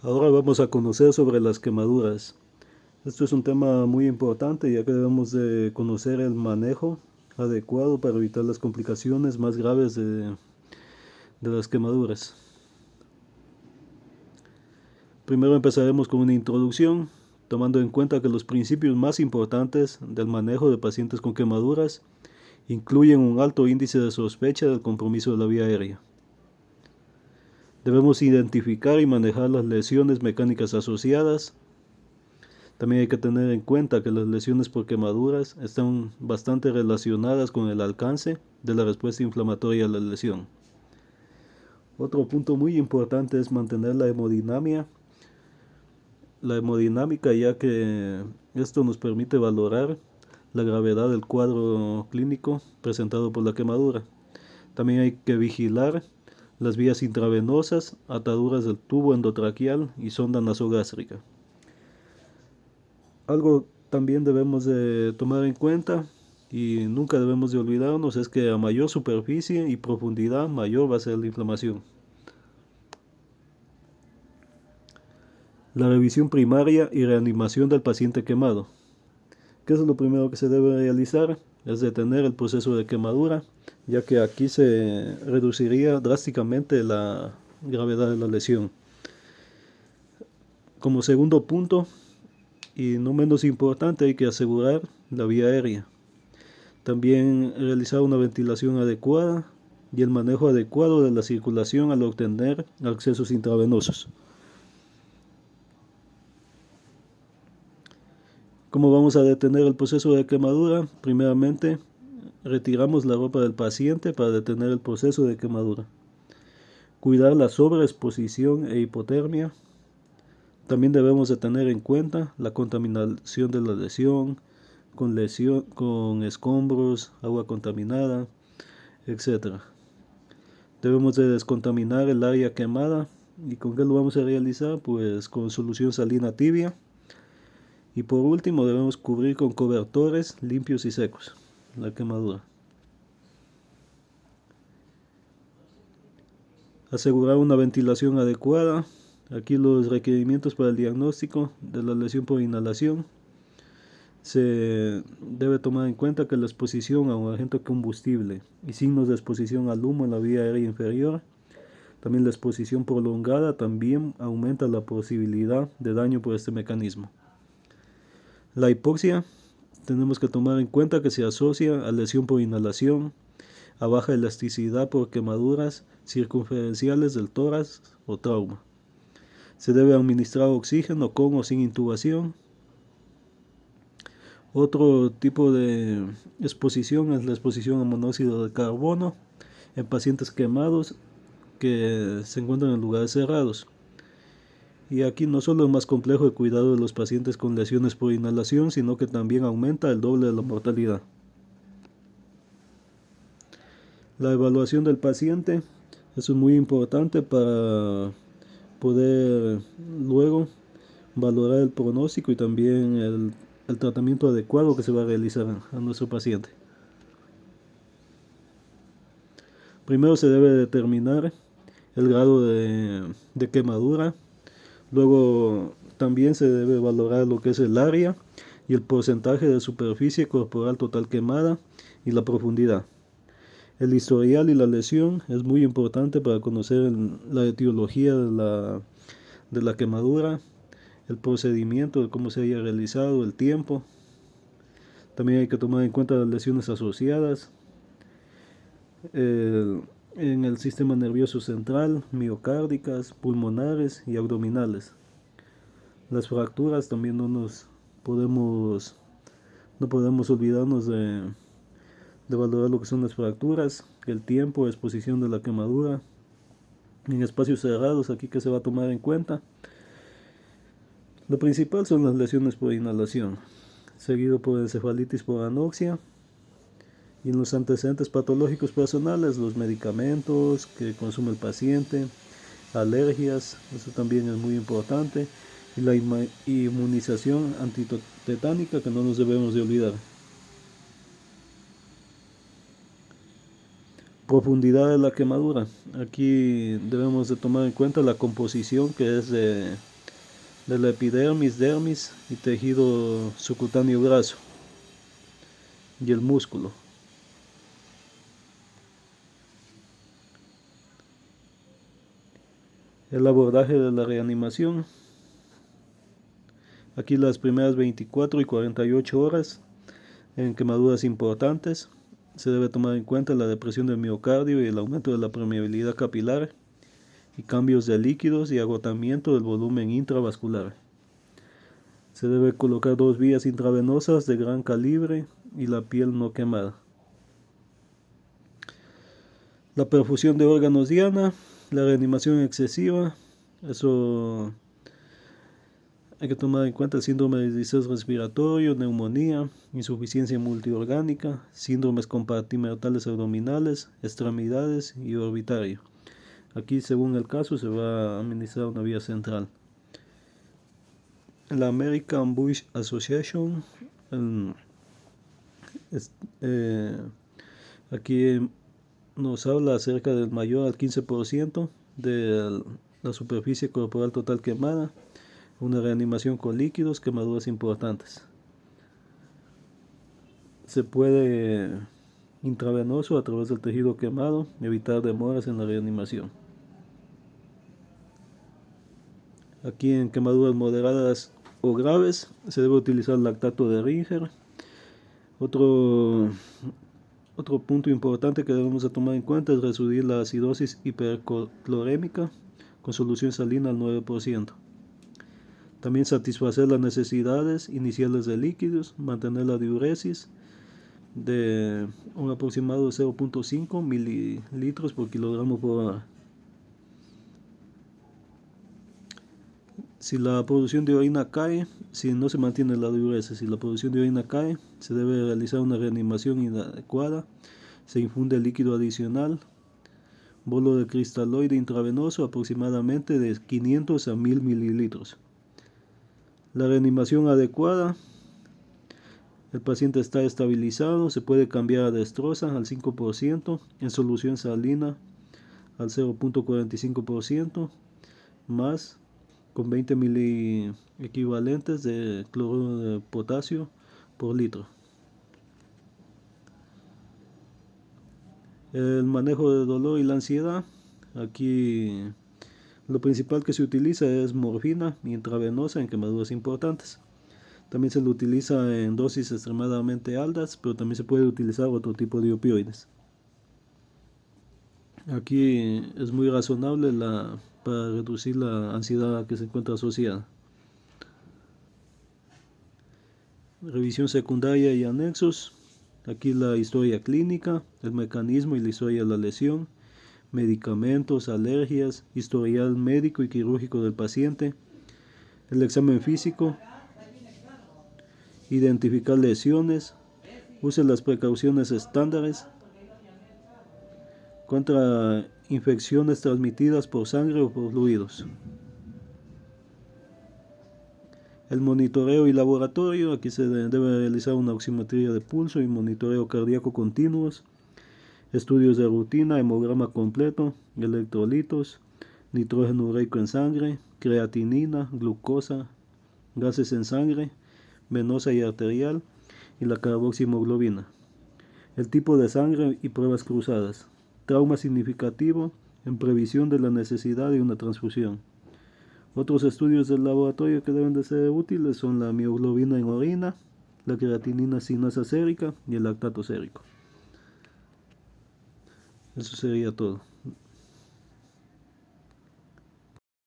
Ahora vamos a conocer sobre las quemaduras. Esto es un tema muy importante ya que debemos de conocer el manejo adecuado para evitar las complicaciones más graves de las quemaduras. Primero empezaremos con una introducción, tomando en cuenta que los principios más importantes del manejo de pacientes con quemaduras incluyen un alto índice de sospecha del compromiso de la vía aérea. Debemos identificar y manejar las lesiones mecánicas asociadas. También hay que tener en cuenta que las lesiones por quemaduras están bastante relacionadas con el alcance de la respuesta inflamatoria a la lesión. Otro punto muy importante es mantener la hemodinámica, ya que esto nos permite valorar la gravedad del cuadro clínico presentado por la quemadura. También hay que vigilar las vías intravenosas, ataduras del tubo endotraqueal y sonda nasogástrica. Algo también debemos de tomar en cuenta y nunca debemos de olvidarnos es que a mayor superficie y profundidad, mayor va a ser la inflamación. La revisión primaria y reanimación del paciente quemado. ¿Qué es lo primero que se debe realizar? Es detener el proceso de quemadura, ya que aquí se reduciría drásticamente la gravedad de la lesión. Como segundo punto, y no menos importante, hay que asegurar la vía aérea. También realizar una ventilación adecuada y el manejo adecuado de la circulación al obtener accesos intravenosos. ¿Cómo vamos a detener el proceso de quemadura? Primeramente, retiramos la ropa del paciente para detener el proceso de quemadura. Cuidar la sobreexposición e hipotermia. También debemos de tener en cuenta la contaminación de la lesión, con escombros, agua contaminada, etc. Debemos de descontaminar el área quemada. ¿Y con qué lo vamos a realizar? Pues con solución salina tibia. Y por último debemos cubrir con cobertores limpios y secos la quemadura. Asegurar una ventilación adecuada. Aquí los requerimientos para el diagnóstico de la lesión por inhalación. Se debe tomar en cuenta que la exposición a un agente combustible y signos de exposición al humo en la vía aérea inferior, también la exposición prolongada también aumenta la posibilidad de daño por este mecanismo. La hipoxia tenemos que tomar en cuenta que se asocia a lesión por inhalación, a baja elasticidad por quemaduras circunferenciales del tórax o trauma. Se debe administrar oxígeno con o sin intubación. Otro tipo de exposición es la exposición a monóxido de carbono en pacientes quemados que se encuentran en lugares cerrados. Y aquí no solo es más complejo el cuidado de los pacientes con lesiones por inhalación, sino que también aumenta el doble de la mortalidad. La evaluación del paciente, eso es muy importante para poder luego valorar el pronóstico y también el tratamiento adecuado que se va a realizar a nuestro paciente. Primero se debe determinar el grado de quemadura. Luego también se debe valorar lo que es el área y el porcentaje de superficie corporal total quemada y la profundidad. El historial y la lesión es muy importante para conocer la etiología de la quemadura, el procedimiento de cómo se haya realizado, el tiempo. También hay que tomar en cuenta las lesiones asociadas en el sistema nervioso central, miocárdicas, pulmonares y abdominales. Las fracturas también no podemos olvidarnos de valorar lo que son las fracturas, el tiempo de exposición de la quemadura en espacios cerrados, aquí que se va a tomar en cuenta. Lo principal son las lesiones por inhalación, seguido por encefalitis por anoxia. Y en los antecedentes patológicos personales, los medicamentos que consume el paciente, alergias, eso también es muy importante, y la inmunización antitetánica que no nos debemos de olvidar. Profundidad de la quemadura. Aquí debemos de tomar en cuenta la composición que es de la epidermis, dermis y tejido subcutáneo graso y el músculo. El abordaje de la reanimación. Aquí las primeras 24 y 48 horas en quemaduras importantes se debe tomar en cuenta la depresión del miocardio y el aumento de la permeabilidad capilar y cambios de líquidos y agotamiento del volumen intravascular. Se debe colocar 2 vías intravenosas de gran calibre y la piel no quemada. La perfusión de órganos diana, la reanimación excesiva, eso hay que tomar en cuenta el síndrome de distrés respiratorio, neumonía, insuficiencia multiorgánica, síndromes compartimentales abdominales, extremidades y orbitario. Aquí, según el caso, se va a administrar una vía central. La American Bush Association, aquí nos habla acerca del mayor al 15% de la superficie corporal total quemada, una reanimación con líquidos, quemaduras importantes. Se puede intravenoso a través del tejido quemado, evitar demoras en la reanimación. Aquí en quemaduras moderadas o graves se debe utilizar lactato de Ringer. Otro punto importante que debemos de tomar en cuenta es reducir la acidosis hiperclorémica con solución salina al 9%. También satisfacer las necesidades iniciales de líquidos, mantener la diuresis de un aproximado de 0.5 mililitros por kilogramo por hora. Si la producción de orina cae, si no se mantiene la diuresis, si la producción de orina cae, se debe realizar una reanimación inadecuada, se infunde líquido adicional, bolo de cristaloide intravenoso aproximadamente de 500 a 1000 mililitros. La reanimación adecuada, el paciente está estabilizado, se puede cambiar a dextrosa al 5%, en solución salina al 0.45%, más con 20 miliequivalentes de cloruro de potasio por litro. El manejo del dolor y la ansiedad. Aquí lo principal que se utiliza es morfina intravenosa en quemaduras importantes. También se lo utiliza en dosis extremadamente altas, pero también se puede utilizar otro tipo de opioides. Aquí es muy razonable para reducir la ansiedad que se encuentra asociada. Revisión secundaria y anexos. Aquí la historia clínica, el mecanismo y la historia de la lesión, medicamentos, alergias, historial médico y quirúrgico del paciente, el examen físico, identificar lesiones, use las precauciones estándares contra infecciones transmitidas por sangre o por fluidos. El monitoreo y laboratorio, aquí se debe realizar una oximetría de pulso y monitoreo cardíaco continuos, estudios de rutina, hemograma completo, electrolitos, nitrógeno ureico en sangre, creatinina, glucosa, gases en sangre, venosa y arterial, y la carboxihemoglobina. El tipo de sangre y pruebas cruzadas. Trauma significativo en previsión de la necesidad de una transfusión. Otros estudios del laboratorio que deben de ser útiles son la mioglobina en orina, la creatinina sinasa sérica y el lactato sérico. Eso sería todo.